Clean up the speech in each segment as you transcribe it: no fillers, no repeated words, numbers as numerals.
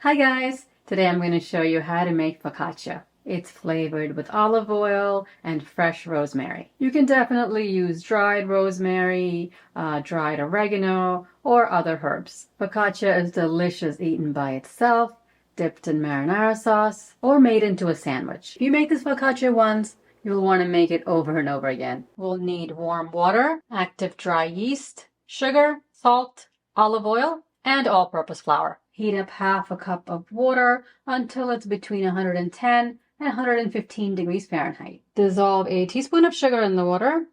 Hi guys! Today I'm going to show you how to make focaccia. It's flavored with olive oil and fresh rosemary. You can definitely use dried rosemary, dried oregano, or other herbs. Focaccia is delicious eaten by itself, dipped in marinara sauce, or made into a sandwich. If you make this focaccia once, you'll want to make it over and over again. We'll need warm water, active dry yeast, sugar, salt, olive oil, and all-purpose flour. Heat up half a cup of water until it's between 110 and 115 degrees Fahrenheit. Dissolve a teaspoon of sugar in the water.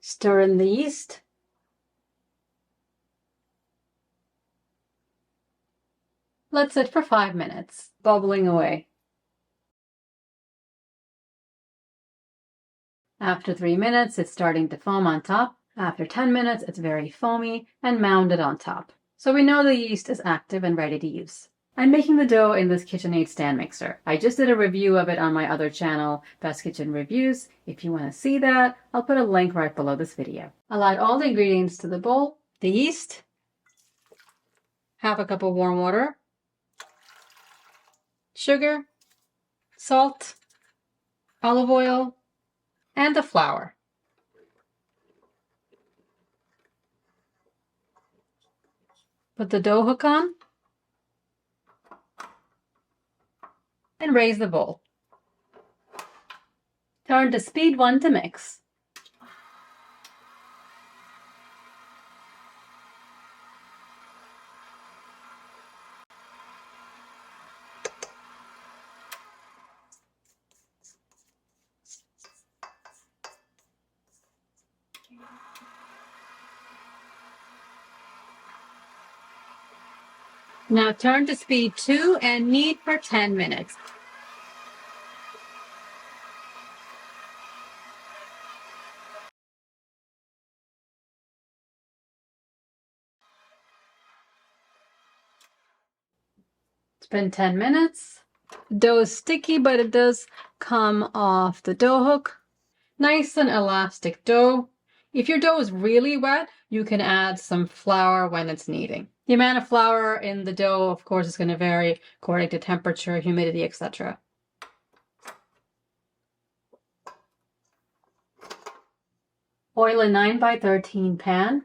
Stir in the yeast. Let sit for 5 minutes, bubbling away. After 3 minutes, it's starting to foam on top. After 10 minutes, it's very foamy and mounded on top. So we know the yeast is active and ready to use. I'm making the dough in this KitchenAid stand mixer. I just did a review of it on my other channel, Best Kitchen Reviews. If you want to see that, I'll put a link right below this video. I'll add all the ingredients to the bowl. The yeast, half a cup of warm water, sugar, salt, olive oil, and the flour. Put the dough hook on and raise the bowl. Turn to speed 1 to mix. Now turn to speed 2 and knead for 10 minutes. It's been 10 minutes. The dough is sticky, but it does come off the dough hook. Nice and elastic dough. If your dough is really wet, you can add some flour when it's kneading. The amount of flour in the dough, of course, is going to vary according to temperature, humidity, etc. Oil a 9x13 pan.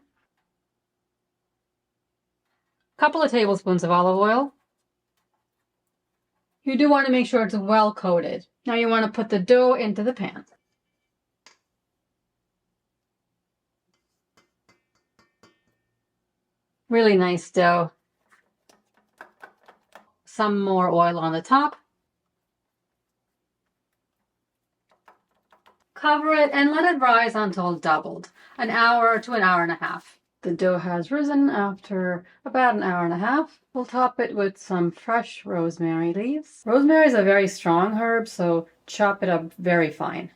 Couple of tablespoons of olive oil. You do want to make sure it's well coated. Now you want to put the dough into the pan. Really nice dough. Some more oil on the top. Cover it and let it rise until doubled, an hour to an hour and a half. The dough has risen after about an hour and a half. We'll top it with some fresh rosemary leaves. Rosemary is a very strong herb, so chop it up very fine.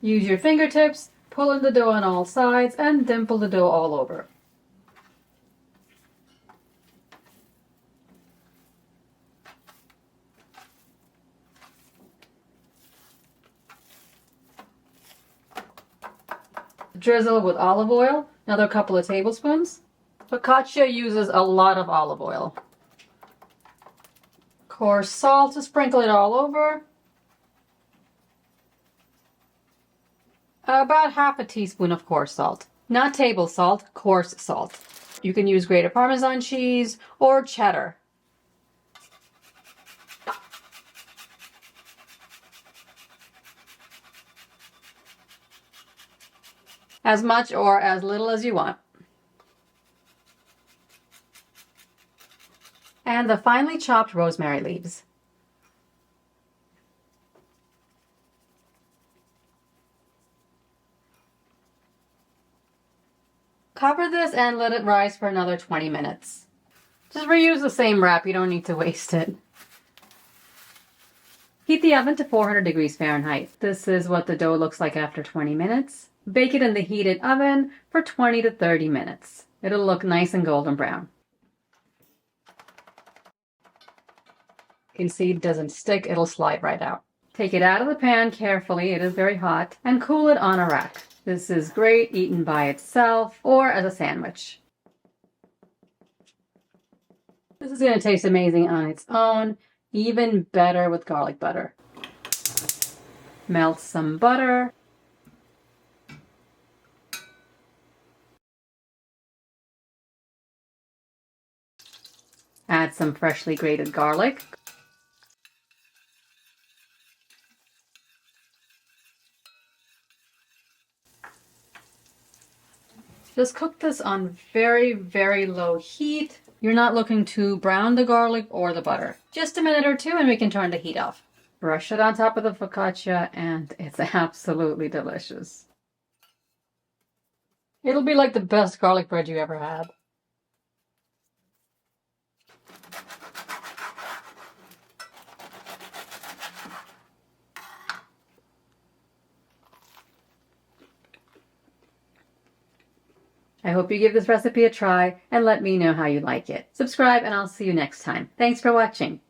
Use your fingertips, pull in the dough on all sides, and dimple the dough all over. Drizzle with olive oil, another couple of tablespoons. Focaccia uses a lot of olive oil. Coarse salt to sprinkle it all over. About half a teaspoon of coarse salt. Not table salt, coarse salt. You can use grated parmesan cheese or cheddar. As much or as little as you want. And the finely chopped rosemary leaves. Cover this and let it rise for another 20 minutes. Just reuse the same wrap, you don't need to waste it. Heat the oven to 400 degrees Fahrenheit. This is what the dough looks like after 20 minutes. Bake it in the heated oven for 20 to 30 minutes. It'll look nice and golden brown. You can see it doesn't stick, it'll slide right out. Take it out of the pan carefully, it is very hot, and cool it on a rack. This is great eaten by itself or as a sandwich. This is going to taste amazing on its own, even better with garlic butter. Melt some butter. Add some freshly grated garlic. Just cook this on very, very low heat. You're not looking to brown the garlic or the butter. Just a minute or two and we can turn the heat off. Brush it on top of the focaccia and it's absolutely delicious. It'll be like the best garlic bread you ever had. I hope you give this recipe a try and let me know how you like it. Subscribe and I'll see you next time. Thanks for watching.